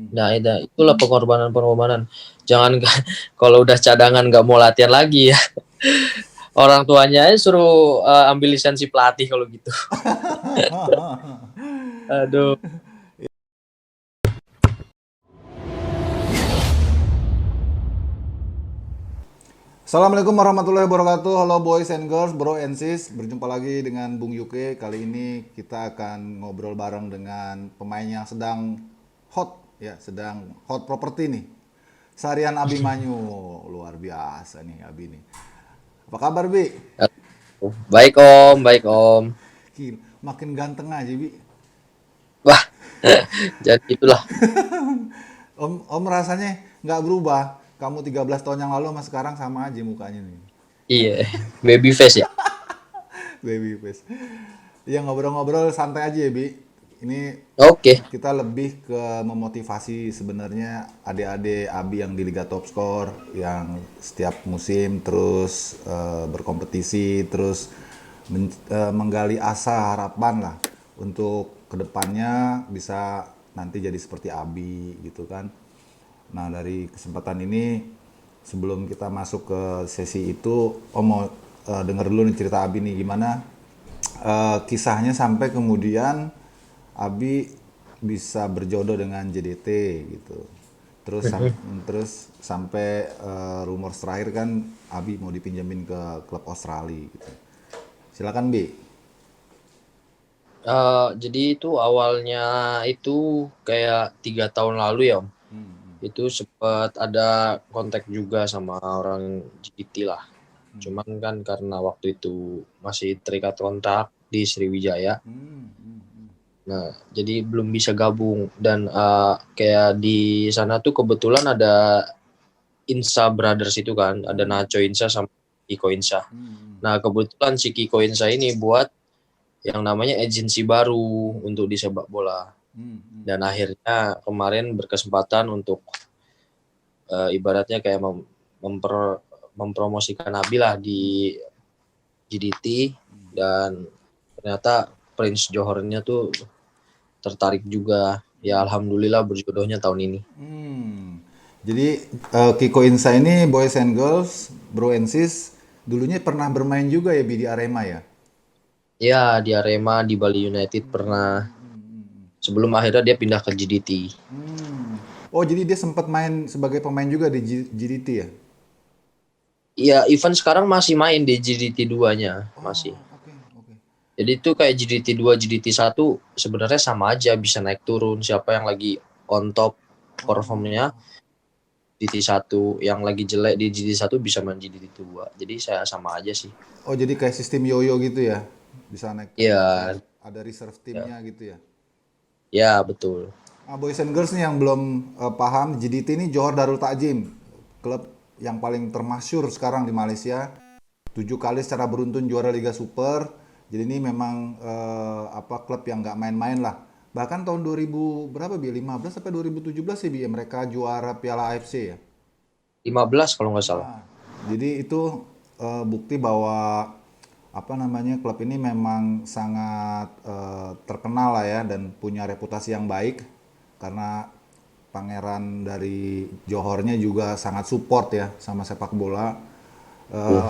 Nah, itulah pengorbanan. Jangan kalau udah cadangan nggak mau latihan lagi ya. Orang tuanya aja suruh ambil lisensi pelatih kalau gitu. Aduh. Assalamualaikum warahmatullahi wabarakatuh. Halo boys and girls, bro and sis. Berjumpa lagi dengan Bung Yuke. Kali ini kita akan ngobrol bareng dengan pemain yang sedang hot, ya, sedang hot property nih. Sarian Abimanyu, luar biasa nih Abi nih. Apa kabar Bi? Baik Om, baik Om. Gila, makin ganteng aja Bi. Wah, jadi itulah. Om rasanya nggak berubah. Kamu 13 tahun yang lalu sama sekarang sama aja mukanya nih. Iya, baby face ya. Baby face. Iya ngobrol-ngobrol santai aja ya Bi. Ini Oke. kita lebih ke memotivasi sebenarnya adik-adik Abi yang di Liga Top Skor yang setiap musim terus berkompetisi terus menggali asa harapan lah untuk kedepannya bisa nanti jadi seperti Abi gitu kan. Nah dari kesempatan ini sebelum kita masuk ke sesi itu Om mau denger dulu nih cerita Abi nih gimana kisahnya sampai kemudian Abi bisa berjodoh dengan JDT gitu. Terus terus sampai rumor terakhir kan Abi mau dipinjemin ke klub Australia gitu. Silakan Bi. Jadi itu awalnya itu kayak 3 tahun lalu ya Om. Itu sempat ada kontak juga sama orang GT lah. Cuman kan karena waktu itu masih terikat kontrak di Sriwijaya. Nah, jadi belum bisa gabung dan kayak di sana tuh kebetulan ada Insa Brothers itu kan, ada Nacho Insa sama Kiko Insa. Nah, kebetulan si Kiko Insa ini buat yang namanya agensi baru untuk di sepak bola. Dan akhirnya kemarin berkesempatan untuk ibaratnya kayak mempromosikan Nabi lah di GDT dan ternyata Prince Johornya tuh tertarik juga. Ya alhamdulillah berjodohnya tahun ini. Jadi Kiko Insa ini boys and girls, bro and sis, dulunya pernah bermain juga ya Bi di Arema ya? Ya di Arema, di Bali United pernah. Sebelum akhirnya dia pindah ke GDT. Oh jadi dia sempat main sebagai pemain juga di GDT ya? Iya, Ivan sekarang masih main di GDT 2-nya, masih. Oh oke oke. Jadi itu kayak GDT 2, GDT 1 sebenarnya sama aja, bisa naik turun. Siapa yang lagi on top performnya GDT 1, yang lagi jelek di GDT 1 bisa main GDT 2. Jadi saya sama aja sih. Oh jadi kayak sistem yoyo gitu ya? Bisa naik turun Iya, kayak ada reserve ya, timnya gitu ya? ya betul. Ah, boys and girls nih yang belum paham, GDT ini Johor Darul Takzim, klub yang paling termasyur sekarang di Malaysia. 7 kali secara beruntun juara Liga Super. Jadi ini memang apa klub yang nggak main-main lah. Bahkan tahun 2000 berapa Bi? 15 sampai 2017 sih Bi mereka juara Piala AFC ya. 15 kalau nggak salah. Ah, jadi itu bukti bahwa apa namanya klub ini memang sangat terkenal lah ya dan punya reputasi yang baik karena pangeran dari Johornya juga sangat support ya sama sepak bola.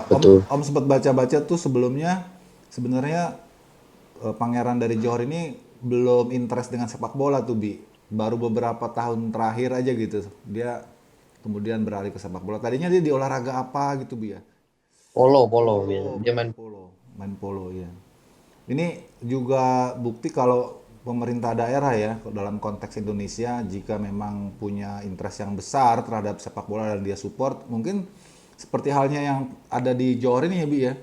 Betul. Om sempat baca-baca tuh sebelumnya sebenarnya pangeran dari Johor ini belum interest dengan sepak bola tuh Bi. Baru beberapa tahun terakhir aja gitu. Dia kemudian beralih ke sepak bola. Tadinya dia di olahraga apa gitu Bi ya? Polo, Polo, dia main. main polo ya. Ini juga bukti kalau pemerintah daerah ya dalam konteks Indonesia jika memang punya interest yang besar terhadap sepak bola dan dia support, mungkin seperti halnya yang ada di Johor ini ya Bi ya.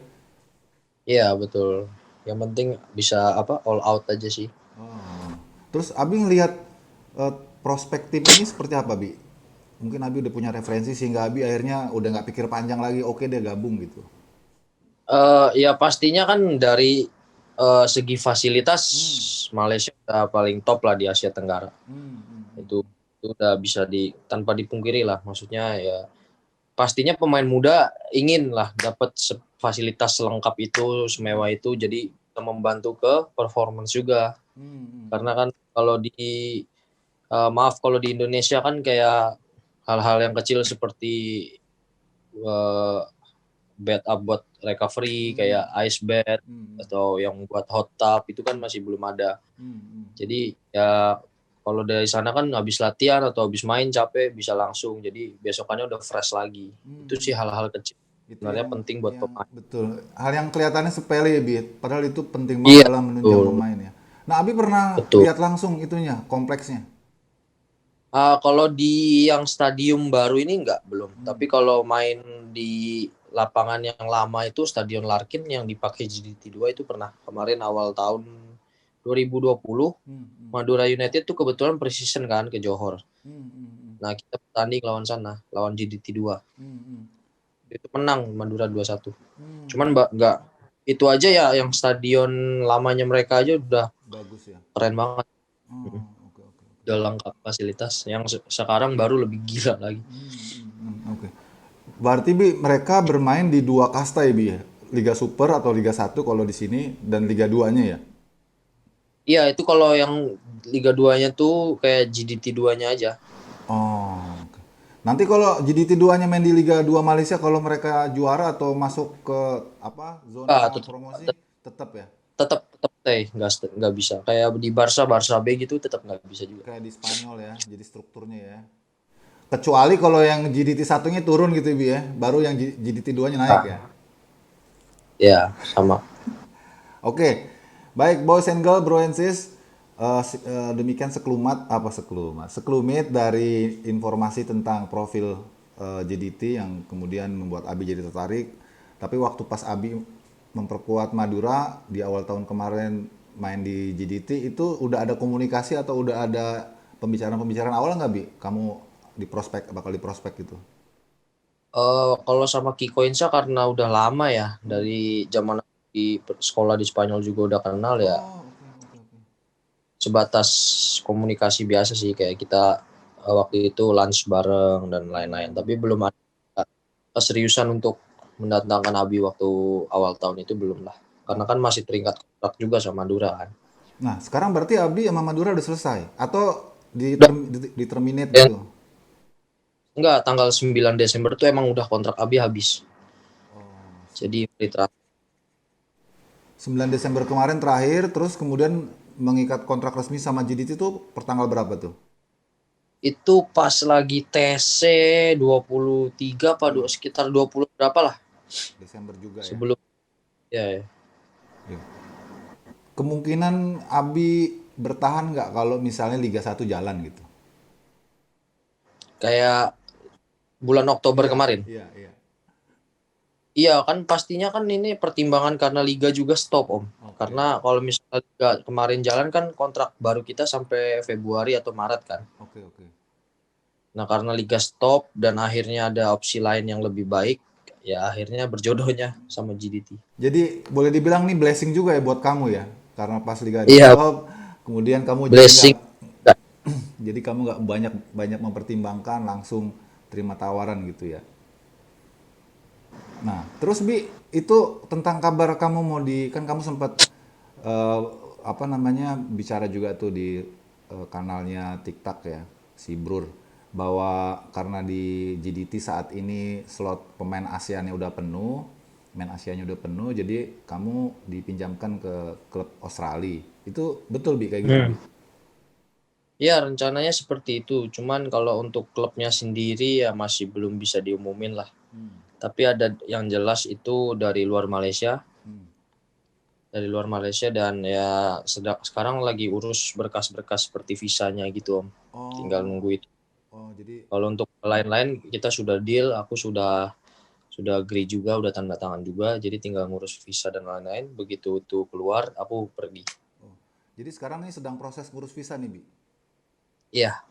Iya, betul. Yang penting bisa apa all out aja sih. Oh. Terus Abi ngelihat prospek tim ini seperti apa Bi? Mungkin Abi udah punya referensi sehingga Abi akhirnya udah nggak pikir panjang lagi, oke deh gabung gitu. Ya pastinya kan dari segi fasilitas Malaysia udah paling top lah di Asia Tenggara. Itu udah bisa tanpa dipungkiri lah. Maksudnya ya pastinya pemain muda ingin lah dapat fasilitas selengkap itu, semewah itu, jadi bisa membantu ke performance juga. Karena kan kalau di Maaf kalau di Indonesia kan kayak hal-hal yang kecil seperti uh, bed up buat recovery kayak ice bed atau yang buat hot tub itu kan masih belum ada. Jadi ya kalau dari sana kan habis latihan atau habis main capek bisa langsung, jadi besokannya udah fresh lagi. Itu sih hal-hal kecil Itu sebenarnya yang penting buat yang pemain. betul. Hal yang kelihatannya sepele ya, Bi. Padahal itu penting Iya, banget dalam menunjang betul, pemain ya. Nah, Abi pernah betul. lihat langsung itunya, kompleksnya. Kalau di yang stadium baru ini belum. Tapi kalau main di lapangan yang lama itu Stadion Larkin yang dipakai GDT 2 itu pernah. Kemarin awal tahun 2020 Madura United tuh kebetulan preseason kan ke Johor. Nah, kita bertanding lawan sana, lawan GDT 2. Itu menang Madura 2-1. Cuman nggak itu aja ya, yang stadion lamanya mereka aja udah Bagus ya. keren banget. Oke, oke, oke. Udah lengkap fasilitas. Yang sekarang baru lebih gila lagi. Oke. Berarti Bi, mereka bermain di dua kasta ya, Bi ya? Liga Super atau Liga 1 kalau di sini dan Liga 2-nya ya? Iya, itu kalau yang Liga 2-nya tuh kayak GDT 2-nya aja. Oh, oke. Nanti kalau GDT 2-nya main di Liga 2 Malaysia, kalau mereka juara atau masuk ke apa zona Tetap promosi, tetap ya? tetap tetap nggak bisa. Kayak di Barca B gitu tetap nggak bisa juga. Kayak di Spanyol ya, jadi strukturnya ya. Kecuali kalau yang GDT satunya turun gitu Bi ya, baru yang GDT 2-nya naik ya. Nah, ya sama. Oke, baik boys and girl, bro and sis. Demikian sekelumit dari informasi tentang profil JDT yang kemudian membuat Abi jadi tertarik. Tapi waktu pas Abi memperkuat Madura di awal tahun kemarin main di JDT itu udah ada komunikasi atau udah ada pembicaraan-pembicaraan awal nggak Bi? Kamu bakal di prospek gitu? Kalau sama Kiko Insa karena udah lama ya, dari zaman di sekolah di Spanyol juga udah kenal ya. Oh, oke, oke, oke. Sebatas komunikasi biasa sih, kayak kita waktu itu lunch bareng dan lain-lain. Tapi belum ada keseriusan untuk mendatangkan Abi waktu awal tahun itu, belum lah. Karena kan masih terikat kontrak juga sama Madura kan. Nah, sekarang berarti Abi sama Madura udah selesai atau Udah, di terminate dan gitu? enggak, tanggal 9 Desember tuh emang udah kontrak Abi habis. Jadi free transfer. 9 Desember kemarin terakhir, terus kemudian mengikat kontrak resmi sama JDT itu pertanggal berapa tuh? Itu pas lagi TC 23 apa sekitar 20 berapa lah Desember juga ya. sebelum ya. Iya. Kemungkinan Abi bertahan nggak kalau misalnya Liga 1 jalan gitu? Kayak bulan Oktober Iya, kemarin. iya, iya. Iya kan, pastinya kan ini pertimbangan karena liga juga stop Om. Oke, Karena kalau misalnya liga kemarin jalan kan kontrak baru kita sampai Februari atau Maret kan. oke, oke. Nah karena liga stop dan akhirnya ada opsi lain yang lebih baik, ya akhirnya berjodohnya sama GDT. Jadi boleh dibilang nih blessing juga ya buat kamu ya, karena pas Liga di Iya, stop, kemudian kamu jadi nggak blessing. jadi kamu nggak banyak banyak mempertimbangkan, langsung terima tawaran gitu ya. Nah, terus Bi, itu tentang kabar kamu mau kan kamu sempat eh, apa namanya bicara juga tuh di kanalnya TikTok ya, si Brur, bahwa karena di GDT saat ini slot pemain ASEAN-nya udah penuh, pemain Asianya udah penuh, jadi kamu dipinjamkan ke klub Australia. Itu betul Bi kayak gitu Bi? Ya rencananya seperti itu. Cuman kalau untuk klubnya sendiri ya masih belum bisa diumumin lah. Tapi ada yang jelas itu dari luar Malaysia. Dari luar Malaysia dan ya sekarang lagi urus berkas-berkas seperti visanya gitu Om. Tinggal Oh, nunggu itu. oh jadi Kalau untuk lain-lain kita sudah deal, aku sudah agree juga, udah tanda tangan juga. Jadi tinggal ngurus visa dan lain-lain. Begitu itu keluar, aku pergi. oh, jadi sekarang ini sedang proses ngurus visa nih Bi. Iya,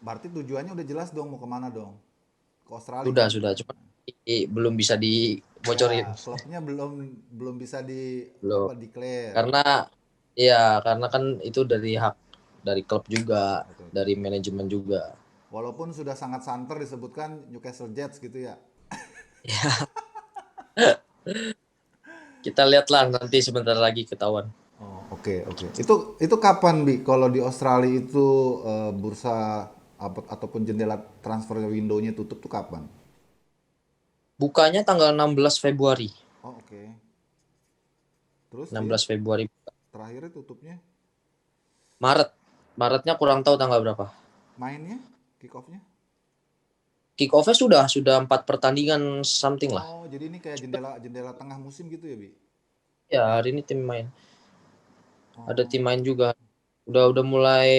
Berarti tujuannya udah jelas dong mau kemana dong? Ke Australia kan? sudah. Cuma belum bisa Ya, dibocorin. klubnya belum belum bisa Belum. declare. Karena karena kan itu dari hak dari klub juga, Oke, oke. dari manajemen juga. Walaupun sudah sangat santer disebutkan Newcastle Jets gitu ya. Kita lihatlah nanti sebentar lagi ketahuan. Oh, oke. Oke, oke. Itu kapan, Bi? Kalau di Australia itu bursa ataupun jendela transfer window-nya tutup tuh kapan? Bukanya tanggal 16 Februari. Oh, oke. Terus dia 16 Februari. terakhirnya tutupnya Maret. Maretnya kurang tahu tanggal berapa. mainnya, kick off-nya? Kick off-nya sudah 4 pertandingan something lah. Oh, jadi ini kayak jendela jendela tengah musim gitu ya, Bi? Ya, hari ini tim main. Ada tim Oh. main juga. Udah mulai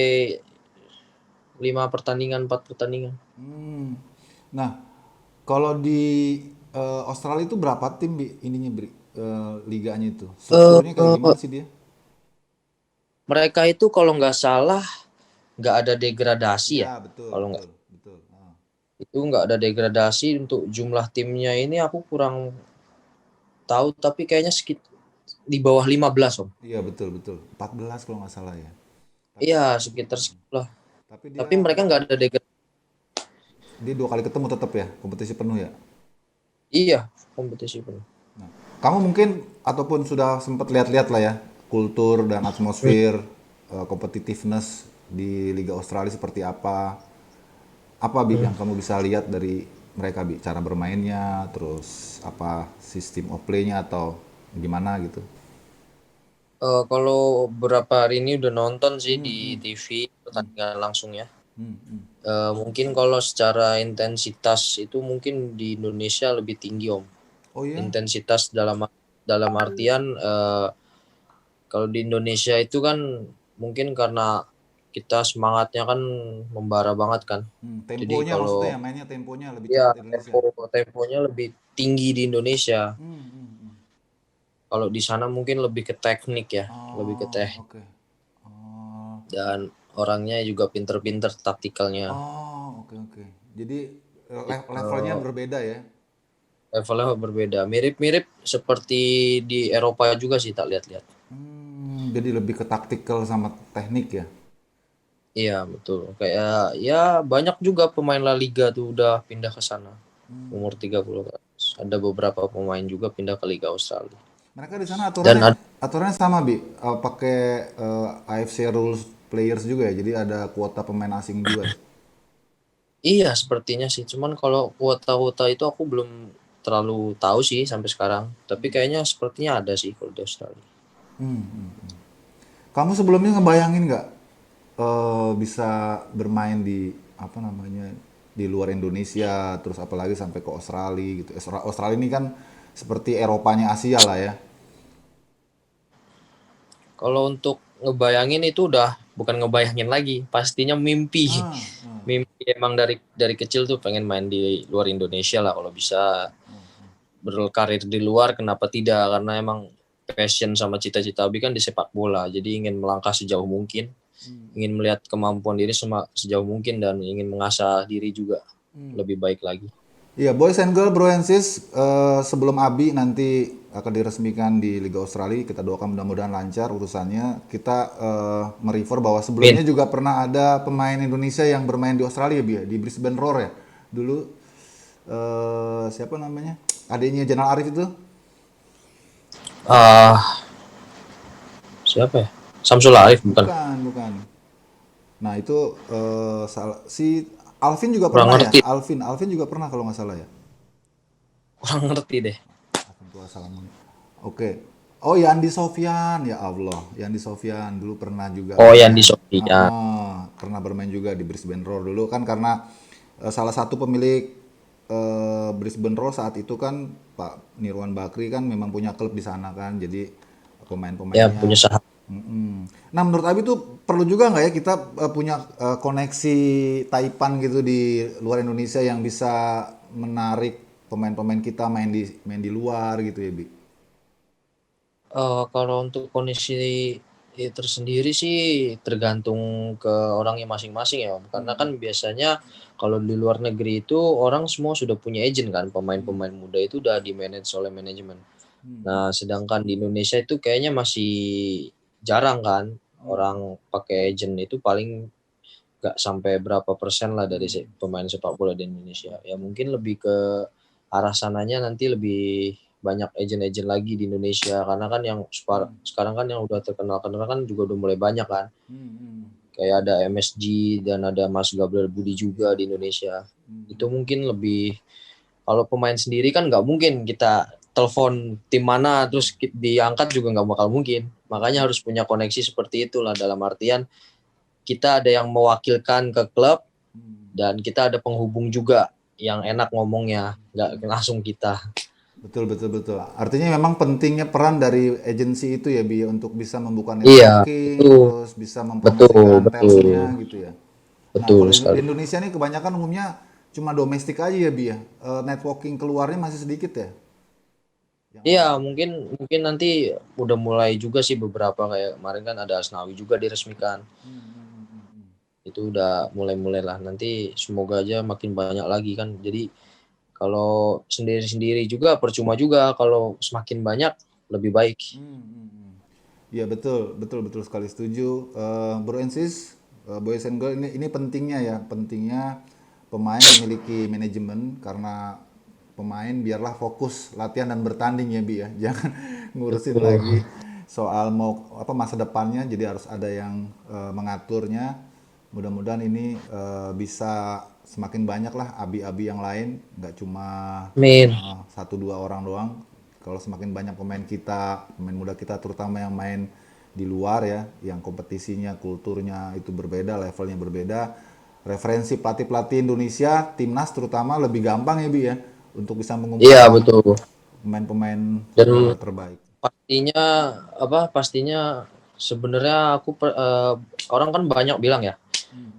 5 pertandingan, 4 pertandingan. Hmm. Nah, kalau di Australia itu berapa tim, Bi? Ininya, Bri? Liganya itu. Eh, Strukturnya kayak gimana sih dia? Mereka itu kalau nggak salah nggak ada degradasi ya. Ya, betul, Kalau nggak betul, betul. Ah. itu nggak ada degradasi untuk jumlah timnya ini aku kurang tahu tapi kayaknya di bawah 15 Om. Iya, betul, betul. 14 kalau nggak salah ya. Tapi Iya sekitar sekolah. tapi dia Tapi mereka nggak ada degradasi. dia 2 kali ketemu tetap ya, kompetisi penuh ya. Iya kompetisi penuh. Nah, kamu mungkin ataupun sudah sempat lihat-lihat lah ya kultur dan atmosfer competitiveness di Liga Australia seperti apa. Apa Bi yang kamu bisa lihat dari mereka Bi? Cara bermainnya, terus apa sistem of play-nya atau gimana gitu? Kalau beberapa hari ini udah nonton sih Hmm, di hmm, TV pertandingan langsung ya. hmm, hmm. Mungkin kalau secara intensitas itu mungkin di Indonesia lebih tinggi Om. Oh iya? Intensitas dalam artian kalau di Indonesia itu kan mungkin karena kita semangatnya kan membara banget kan. Jadi Temponya maksudnya ya, kalau mainnya temponya lebih ya cepat Indonesia. temponya lebih tinggi di Indonesia. Hmm, hmm, hmm. Kalau di sana mungkin lebih ke teknik ya, lebih ke Oh, teknik oke. Oh, dan orangnya juga pinter-pinter taktikalnya. oh, oke, oke. Jadi levelnya Eh, berbeda ya? Levelnya berbeda, mirip-mirip seperti di Eropa juga sih tak lihat-lihat. Jadi lebih ke taktikal sama teknik ya? Iya betul, kayak ya banyak juga pemain La Liga tuh udah pindah ke sana. Umur 30 ke atas. Ada beberapa pemain juga pindah ke Liga Australia. Mereka di sana Dan aturannya sama Bi, pakai AFC rules players juga ya. Jadi ada kuota pemain asing juga. iya sepertinya sih, cuman kalau kuota-kuota itu aku belum terlalu tahu sih sampai sekarang. Tapi kayaknya sepertinya ada sih kalau di Australia. Kamu sebelumnya ngebayangin nggak bisa bermain di apa namanya di luar Indonesia, terus apalagi sampai ke Australia gitu. Australia ini kan seperti Eropanya Asia lah ya. Kalau untuk ngebayangin itu udah bukan ngebayangin lagi, pastinya mimpi. Ah, Mimpi emang dari kecil tuh pengen main di luar Indonesia lah kalau bisa berkarir di luar kenapa tidak karena emang passion sama cita-cita Abi kan di sepak bola jadi ingin melangkah sejauh mungkin ingin melihat kemampuan diri sejauh mungkin dan ingin mengasah diri juga lebih baik lagi. iya, boys and girl, bro and sis, sebelum Abi nanti akan diresmikan di Liga Australia, kita doakan mudah-mudahan lancar urusannya. Kita merefer bahwa Min. sebelumnya juga pernah ada pemain Indonesia yang bermain di Australia, Bi, ya, di Brisbane Roar ya. Dulu siapa namanya? Adiknya Jenal Arif itu? Ah, siapa ya? Samsul Arif bukan? Bukan, bukan. Nah itu si Alvin juga Kurang pernah ya? ngerti, Alvin juga pernah kalau nggak salah ya? kurang ngerti deh. Assalamualaikum. Oke. Oh, Yandi Sofyan, ya Allah. Yandi Sofyan dulu pernah juga Oh yang di bermain. Sofinya. Pernah bermain juga di Brisbane Roar dulu kan karena salah satu pemilik Brisbane Roar saat itu kan Pak Nirwan Bakri kan memang punya klub di sana kan. Jadi Ya punya pemain-pemainnya. sahabat. Nah, menurut Abi tuh perlu juga nggak ya kita punya koneksi Taipan gitu di luar Indonesia yang bisa menarik pemain-pemain kita main di luar gitu ya, Bi? Kalau untuk kondisi tersendiri sih tergantung ke orangnya masing-masing ya Om. Karena kan biasanya kalau di luar negeri itu orang semua sudah punya agent kan, pemain-pemain muda itu udah di manage oleh manajemen. Nah sedangkan di Indonesia itu kayaknya masih jarang kan orang pakai agent itu paling nggak sampai berapa persen lah dari pemain sepak bola di Indonesia. Ya mungkin lebih ke arah sananya nanti lebih banyak agent-agent lagi di Indonesia, karena kan yang sekarang kan yang udah terkenal kan juga udah mulai banyak kan. Kayak ada MSG dan ada Mas Gabriel Budi juga di Indonesia. Itu mungkin lebih, kalau pemain sendiri kan nggak mungkin kita telepon tim mana terus diangkat juga nggak bakal mungkin. Makanya harus punya koneksi seperti itulah, dalam artian kita ada yang mewakilkan ke klub dan kita ada penghubung juga yang enak ngomongnya, nggak langsung kita. Betul. Artinya memang pentingnya peran dari agensi itu ya Bi, untuk bisa membuka Iya, networking, itu terus bisa betul, mempromosikan betul, talentnya gitu ya. Nah, betul kalau di sekali. Indonesia nih kebanyakan umumnya cuma domestik aja ya Bi ya. Networking keluarnya masih sedikit ya. Iya, mungkin mungkin nanti udah mulai juga sih beberapa, kayak kemarin kan ada Asnawi juga diresmikan. Itu udah mulai lah. Nanti semoga aja makin banyak lagi kan. Jadi kalau sendiri-sendiri juga percuma juga, kalau semakin banyak lebih baik. Iya betul sekali setuju. Bro and sis, boys and girl, ini pentingnya ya, pentingnya pemain memiliki manajemen, karena pemain biarlah fokus latihan dan bertanding ya Bi ya, jangan ngurusin Betul. lagi soal mau apa masa depannya. Jadi harus ada yang mengaturnya. Mudah-mudahan ini bisa semakin banyak lah abi-abi yang lain, nggak cuma Amin. satu dua orang doang. Kalau semakin banyak pemain kita, pemain muda kita terutama yang main di luar ya, yang kompetisinya, kulturnya itu berbeda, levelnya berbeda, referensi pelatih-pelatih Indonesia, timnas terutama lebih gampang ya Bi ya, untuk bisa Iya, mengumpulkan betul. pemain-pemain Dan terbaik. pastinya pastinya sebenarnya orang kan banyak bilang ya,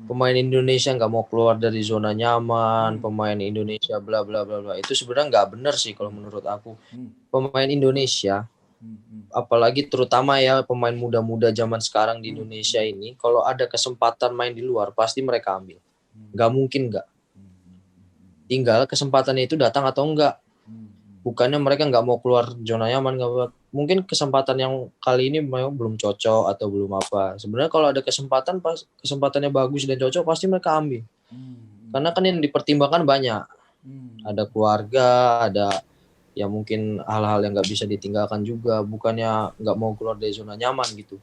pemain Indonesia nggak mau keluar dari zona nyaman, pemain Indonesia bla bla bla bla. Itu sebenarnya nggak benar sih kalau menurut aku. Pemain Indonesia, apalagi terutama ya pemain muda-muda zaman sekarang di Indonesia ini, kalau ada kesempatan main di luar pasti mereka ambil. Nggak mungkin nggak. Tinggal kesempatannya itu datang atau enggak. Bukannya mereka nggak mau keluar zona nyaman, mungkin kesempatan yang kali ini memang belum cocok atau belum apa. Sebenarnya kalau ada kesempatan, pas kesempatannya bagus dan cocok, pasti mereka ambil. Karena kan yang dipertimbangkan banyak. Ada keluarga, ada ya mungkin hal-hal yang nggak bisa ditinggalkan juga. Bukannya nggak mau keluar dari zona nyaman gitu.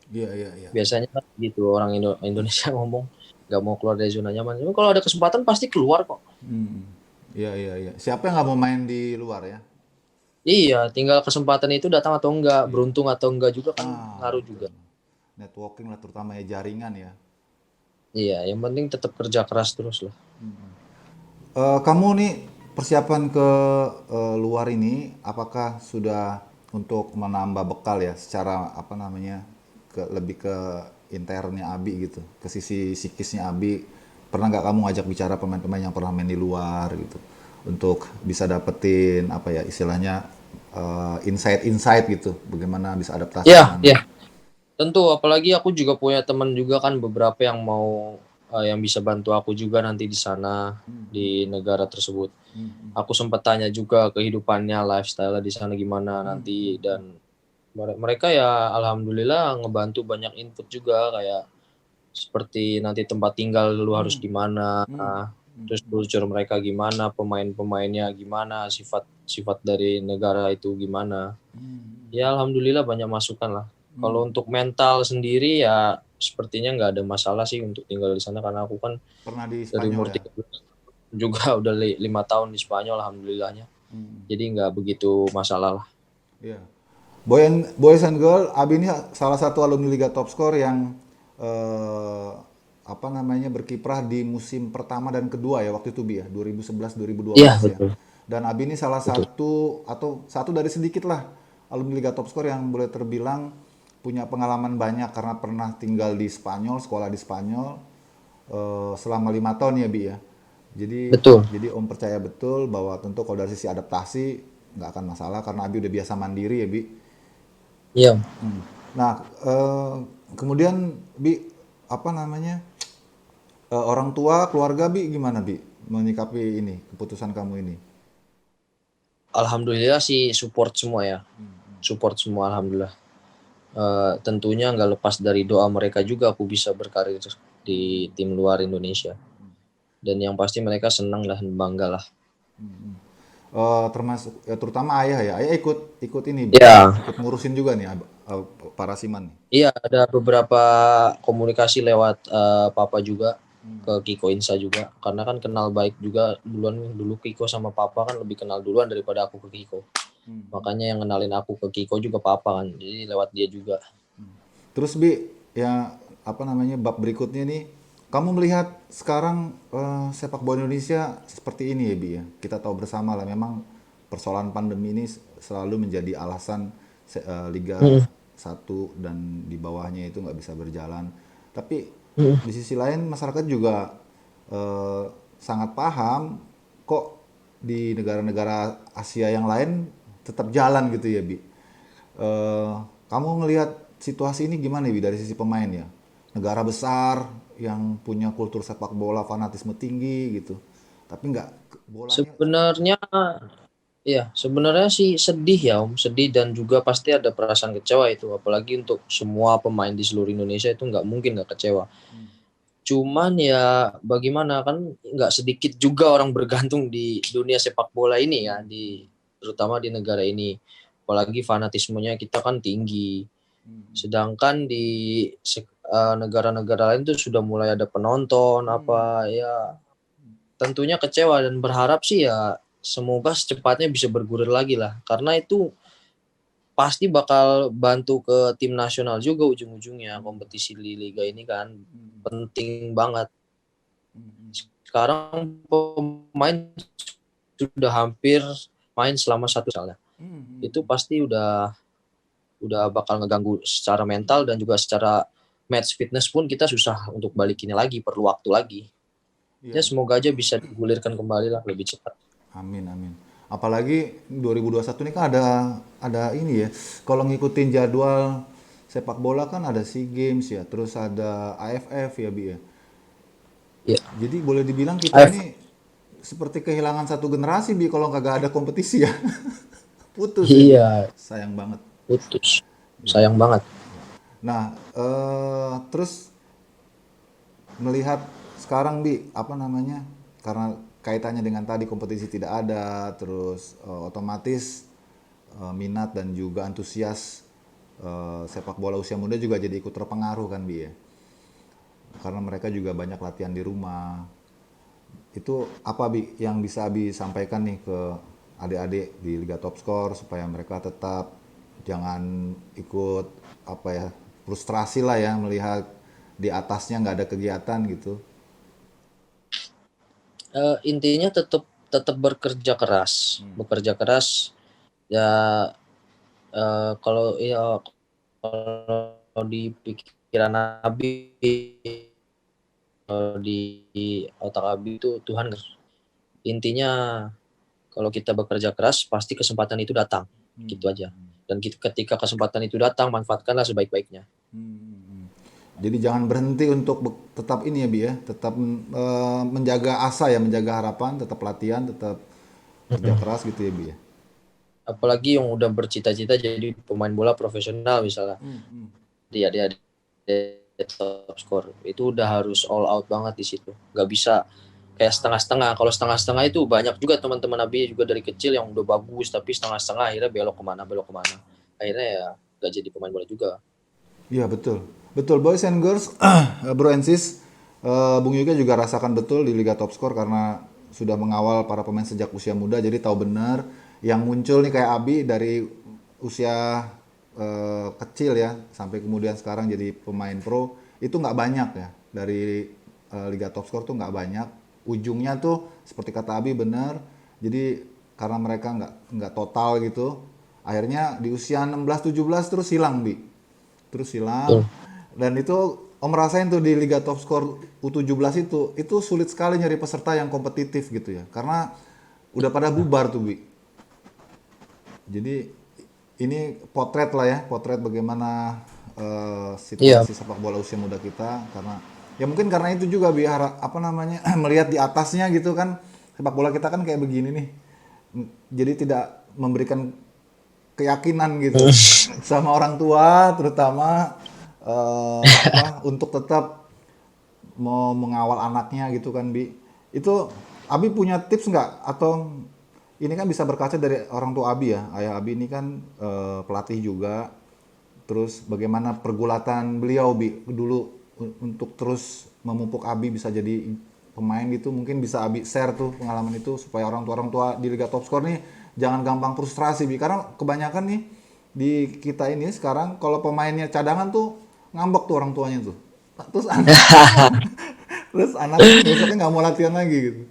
Iya. Biasanya kan gitu orang Indonesia ngomong nggak mau keluar dari zona nyaman. Cuma kalau ada kesempatan pasti keluar kok. Iya. Siapa yang nggak mau main di luar ya? Iya, tinggal kesempatan itu datang atau enggak, beruntung atau enggak juga kan ngaruh Betul. juga. Networking lah terutama ya, jaringan ya. Iya, yang penting tetap kerja keras terus lah. Kamu nih persiapan ke luar ini, apakah sudah untuk menambah bekal ya, secara apa namanya, lebih ke internnya Abi gitu, ke sisi psikisnya Abi. Pernah nggak kamu ngajak bicara pemain-pemain yang pernah main di luar gitu, untuk bisa dapetin apa ya istilahnya, insight-insight gitu, bagaimana bisa adaptasi di Iya, sana. iya. Tentu, apalagi aku juga punya teman juga kan beberapa yang mau yang bisa bantu aku juga nanti di sana di negara tersebut. Aku sempat tanya juga kehidupannya, lifestyle di sana gimana nanti, dan mereka ya alhamdulillah ngebantu banyak input juga, kayak seperti nanti tempat tinggal lu harus di mana, terus culture mereka gimana, pemain-pemainnya gimana, sifat dari negara itu gimana. Ya alhamdulillah banyak masukan lah. Kalau untuk mental sendiri ya sepertinya nggak ada masalah sih untuk tinggal di sana, karena aku kan Pernah di dari Spanyol umur ya? 13 juga udah 5 tahun di Spanyol alhamdulillahnya. Jadi nggak begitu masalah lah. Iya. Boys and Girl, Abi ini salah satu alumni Liga Top Score yang eh, apa namanya berkiprah di musim pertama dan kedua ya waktu itu Bi ya, 2011-2012 Iya, ya. betul. Dan Abi ini salah Betul. satu atau satu dari sedikit lah alumni Liga Top Score yang boleh terbilang punya pengalaman banyak karena pernah tinggal di Spanyol, sekolah di Spanyol selama 5 tahun ya Bi ya. Jadi Betul. jadi Om percaya betul bahwa tentu kalau dari sisi adaptasi nggak akan masalah karena Abi udah biasa mandiri ya Bi. Iya. Nah, kemudian Bi, apa namanya, orang tua, keluarga Bi gimana Bi menyikapi ini, keputusan kamu ini? Alhamdulillah sih support semua ya. Support semua alhamdulillah. Tentunya nggak lepas dari doa mereka juga aku bisa berkarir di tim luar Indonesia. Dan yang pasti mereka senang dan bangga lah. termasuk ya, terutama ayah ya. Ayah ikut ikut ini Bi, Ya, ikut ngurusin juga nih para siman nih. iya ada beberapa komunikasi lewat Papa juga ke Kiko Insa juga, karena kan kenal baik juga duluan, dulu Kiko sama Papa kan lebih kenal duluan daripada aku ke Kiko. Makanya yang kenalin aku ke Kiko juga Papa kan, jadi lewat dia juga. Terus Bi, ya apa namanya bab berikutnya nih, kamu melihat sekarang sepak bola Indonesia seperti ini ya Bi ya. Kita tahu bersama lah memang persoalan pandemi ini selalu menjadi alasan Liga Mm, 1 dan di bawahnya itu nggak bisa berjalan. Tapi mm. di sisi lain masyarakat juga eh, sangat paham kok di negara-negara Asia yang lain tetap jalan gitu ya Bi. Eh, Kamu ngelihat situasi ini gimana Bi dari sisi pemain ya? Negara besar yang punya kultur sepak bola fanatisme tinggi gitu, tapi nggak bolanya. Sebenarnya iya, sebenarnya sih sedih ya Om, sedih dan juga pasti ada perasaan kecewa itu, apalagi untuk semua pemain di seluruh Indonesia itu nggak mungkin nggak kecewa. Cuman ya bagaimana kan, nggak sedikit juga orang bergantung di dunia sepak bola ini ya, terutama di negara ini. Apalagi fanatismenya kita kan tinggi. Sedangkan di negara-negara lain tuh sudah mulai ada penonton apa ya, tentunya kecewa dan berharap sih ya semoga secepatnya bisa bergulir lagi lah, karena itu pasti bakal bantu ke tim nasional juga ujung-ujungnya. Kompetisi di liga ini kan penting banget. Sekarang pemain sudah hampir main selama satu misalnya, itu pasti udah bakal ngeganggu secara mental dan juga secara match fitness pun kita susah untuk balikinnya lagi, perlu waktu lagi. Ya Iya, semoga aja bisa digulirkan kembali lah lebih cepat. amin amin. Apalagi 2021 ini kan ada ini ya. Kalau ngikutin jadwal sepak bola kan ada SEA Games ya, terus ada AFF ya Bi ya. Ya, Jadi boleh dibilang kita AF, ini seperti kehilangan satu generasi Bi kalau nggak ada kompetisi ya. Putus ya Bi. iya, Sayang banget. putus. Ya. Sayang banget. Nah, terus melihat sekarang Bi, apa namanya? Karena kaitannya dengan tadi kompetisi tidak ada, terus otomatis minat dan juga antusias sepak bola usia muda juga jadi ikut terpengaruh kan Bi ya. Karena mereka juga banyak latihan di rumah. Itu apa Bi yang bisa Bi sampaikan nih ke adik-adik di Liga Top Skor supaya mereka tetap jangan ikut apa ya frustrasi lah ya melihat di atasnya nggak ada kegiatan gitu. Intinya tetap tetap bekerja keras ya. Kalau ya, kalau di pikiran Abi, di otak Abi itu Tuhan. Intinya kalau kita bekerja keras pasti kesempatan itu datang, gitu aja. Dan ketika kesempatan itu datang, manfaatkanlah sebaik-baiknya. Jadi jangan berhenti untuk tetap ini ya Bi ya, tetap menjaga asa ya, menjaga harapan, tetap latihan, tetap kerja keras gitu ya Bi ya. Apalagi yang udah bercita-cita jadi pemain bola profesional misalnya, dia top score itu udah harus all out banget di situ, nggak bisa kayak setengah-setengah. Kalau setengah-setengah itu banyak juga teman-teman Abi juga dari kecil yang udah bagus tapi setengah-setengah akhirnya belok kemana akhirnya ya nggak jadi pemain bola juga. Iya betul, betul boys and girls, bro and sis, Bung Yuga juga rasakan betul di Liga Top Skor karena sudah mengawal para pemain sejak usia muda, jadi tahu benar yang muncul nih kayak Abi dari usia kecil ya sampai kemudian sekarang jadi pemain pro itu nggak banyak ya dari Liga Top Skor tuh nggak banyak. Ujungnya tuh seperti kata Abi benar, jadi karena mereka nggak total gitu, akhirnya di usia 16-17 terus hilang Bi. Terus hilang. Betul. Dan itu Om rasain tuh di Liga Top Skor U17 itu sulit sekali nyari peserta yang kompetitif gitu ya. Karena udah pada bubar tuh, Bi. Jadi ini potret lah ya, potret bagaimana Iya. situasi sepak bola usia muda kita karena ya mungkin karena itu juga Bi apa namanya melihat di atasnya gitu kan sepak bola kita kan kayak begini nih. Jadi tidak memberikan keyakinan gitu sama orang tua terutama apa untuk tetap mau mengawal anaknya gitu kan Bi. Itu Abi punya tips nggak atau ini kan bisa berkaca dari orang tua Abi ya. Ayah Abi ini kan pelatih juga. Terus bagaimana pergulatan beliau Bi dulu untuk terus memupuk Abi bisa jadi pemain gitu. Mungkin bisa Abi share tuh pengalaman itu supaya orang tua di Liga Top Skor nih jangan gampang frustrasi Bi. Karena kebanyakan nih di kita ini sekarang kalau pemainnya cadangan tuh ngambek tuh orang tuanya tuh. Terus anak, terus anaknya besoknya nggak mau latihan lagi gitu.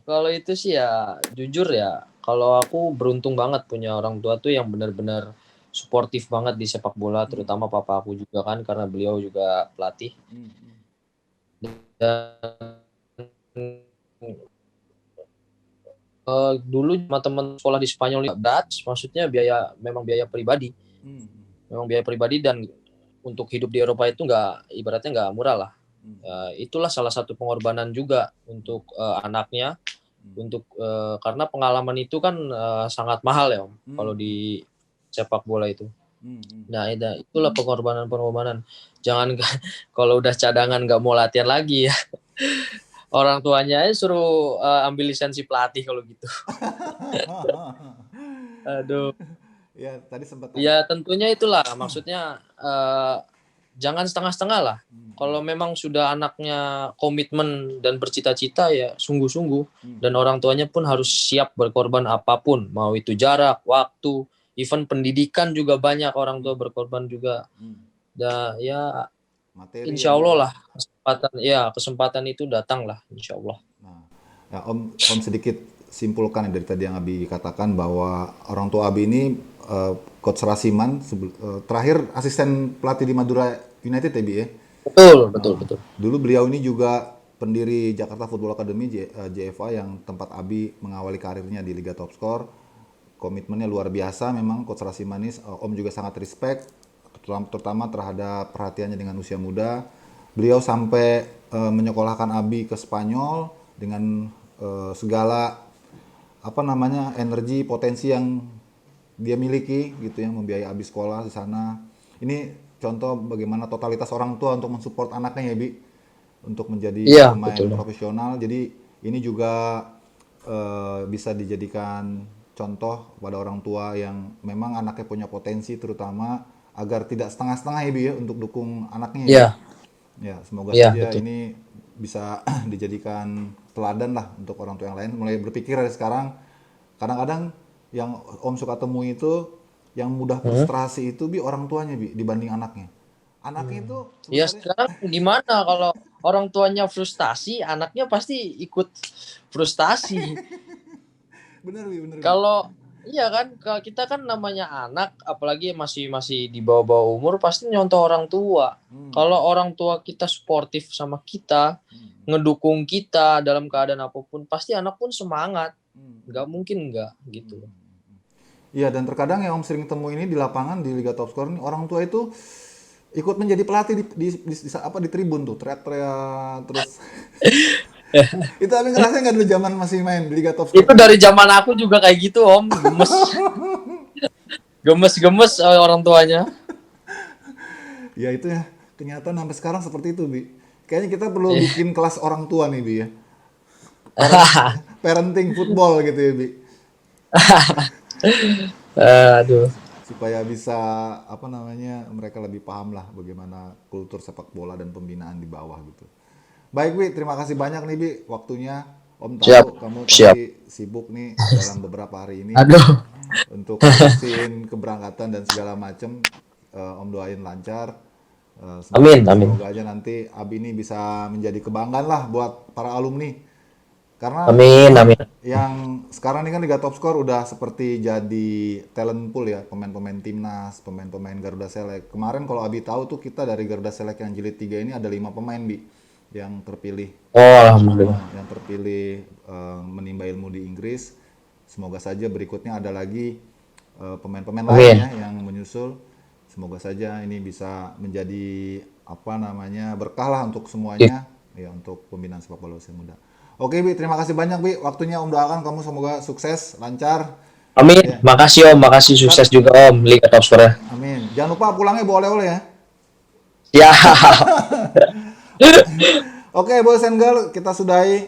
Kalau itu sih ya jujur ya, kalau aku beruntung banget punya orang tua tuh yang benar-benar suportif banget di sepak bola, terutama papa aku juga kan karena beliau juga pelatih. Dan dulu sama teman sekolah di Spanyol Dutch, maksudnya memang biaya pribadi. Memang biaya pribadi dan untuk hidup di Eropa itu ibaratnya nggak murah lah. Itulah salah satu pengorbanan juga untuk anaknya, untuk karena pengalaman itu kan sangat mahal ya Om, kalau di sepak bola itu. Nah itulah pengorbanan. Jangan kalau udah cadangan nggak mau latihan lagi ya. Orang tuanya suruh ambil lisensi pelatih kalau gitu. Aduh. Ya tadi sempat Ya tentunya itulah maksudnya jangan setengah-setengah lah. Kalau memang sudah anaknya komitmen dan bercita-cita ya sungguh-sungguh, dan orang tuanya pun harus siap berkorban apapun, mau itu jarak, waktu, even pendidikan juga banyak orang tua berkorban juga. Dan ya materi insya Allah lah kesempatan itu datang lah insya Allah. Nah, ya, Om sedikit simpulkan dari tadi yang Abi katakan bahwa orang tua Abi ini Coach Rasiman terakhir asisten pelatih di Madura United ya Bi ya. Betul. Dulu beliau ini juga pendiri Jakarta Football Academy JFA yang tempat Abi mengawali karirnya di Liga Top Skor. Komitmennya luar biasa memang Coach Rasiman ini. Om juga sangat respect terutama terhadap perhatiannya dengan usia muda. Beliau sampai menyekolahkan Abi ke Spanyol dengan segala energi potensi yang dia miliki gitu ya, membiayai Abi sekolah di sana. Ini contoh bagaimana totalitas orang tua untuk mensupport anaknya ya Bi untuk menjadi pemain profesional. Jadi ini juga bisa dijadikan contoh pada orang tua yang memang anaknya punya potensi, terutama agar tidak setengah-setengah ya Bi ya untuk dukung anaknya ya. Ya, semoga saja ini bisa dijadikan teladan lah untuk orang tua yang lain. Mulai berpikir dari sekarang. Kadang-kadang yang Om suka temui itu yang mudah frustrasi itu Bi orang tuanya Bi dibanding anaknya. Anaknya itu ya sekarang gimana kalau orang tuanya frustasi, anaknya pasti ikut frustasi. Bener Bi. Kalau iya kan, kalau kita kan namanya anak, apalagi masih di bawah-bawah umur, pasti nyontoh orang tua. Kalau orang tua kita suportif sama kita, ngedukung kita dalam keadaan apapun, pasti anak pun semangat. Nggak mungkin nggak gitu. Iya, dan terkadang yang Om sering temu ini di lapangan di Liga Top Skor ini orang tua itu ikut menjadi pelatih di tribun tuh, teriak-teriak terus. Itu Abi ngerasain nggak dulu zaman masih main di Liga Top Skor? Itu dari zaman aku juga kayak gitu Om, gemes orang tuanya. Ya itu ya, kenyataan sampai sekarang seperti itu Bi. Kayaknya kita perlu bikin kelas orang tua nih Bi ya. Parenting football gitu ya Bi. Aduh. Supaya bisa mereka lebih paham lah bagaimana kultur sepak bola dan pembinaan di bawah gitu. Baik Bi, terima kasih banyak nih Bi waktunya. Om tahu kamu pasti sibuk nih dalam beberapa hari ini. Untuk ngurusin keberangkatan dan segala macam. Om doain lancar. Semoga aja nanti Abi ini bisa menjadi kebanggaan lah buat para alumni. Karena yang sekarang ini kan Liga Top Skor udah seperti jadi talent pool ya, pemain-pemain timnas, pemain-pemain Garuda Select. Kemarin kalau Abi tahu tuh kita dari Garuda Select yang jilid 3 ini ada 5 pemain Bi yang terpilih. Alhamdulillah. Yang terpilih menimba ilmu di Inggris. Semoga saja berikutnya ada lagi pemain-pemain lainnya yang menyusul. Semoga saja ini bisa menjadi berkah lah untuk semuanya ya untuk pembinaan sepak bola usia muda. Oke Bi, terima kasih banyak Bi. Waktunya Om doakan kamu semoga sukses, lancar. Amin. Ya. Makasih Om, makasih sukses juga Om Liga Top Skor. Amin. Jangan lupa pulangnya bawa oleh-oleh ya. Ya. Oke, boys and girl, kita sudahi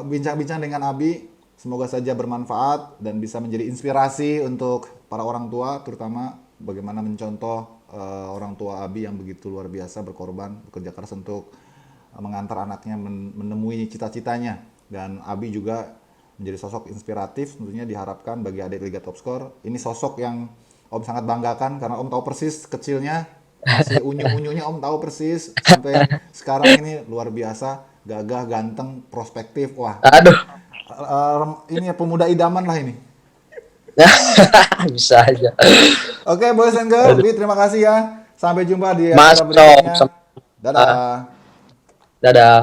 bincang-bincang dengan Abi. Semoga saja bermanfaat dan bisa menjadi inspirasi untuk para orang tua, terutama bagaimana mencontoh orang tua Abi yang begitu luar biasa berkorban, bekerja keras untuk mengantar anaknya menemui cita-citanya. Dan Abi juga menjadi sosok inspiratif, tentunya diharapkan bagi adik Liga Top Score. Ini sosok yang Om sangat banggakan karena Om tahu persis kecilnya masih unyu-unyunya, Om tahu persis sampai sekarang ini luar biasa, gagah, ganteng, prospektif. Wah, Aduh. ini ya pemuda idaman lah ini. Bisa aja. Oke, boys and girl, Aduh. Bi, terima kasih ya. Sampai jumpa di Mas acara Tom. berikutnya. Dadah. Dadah.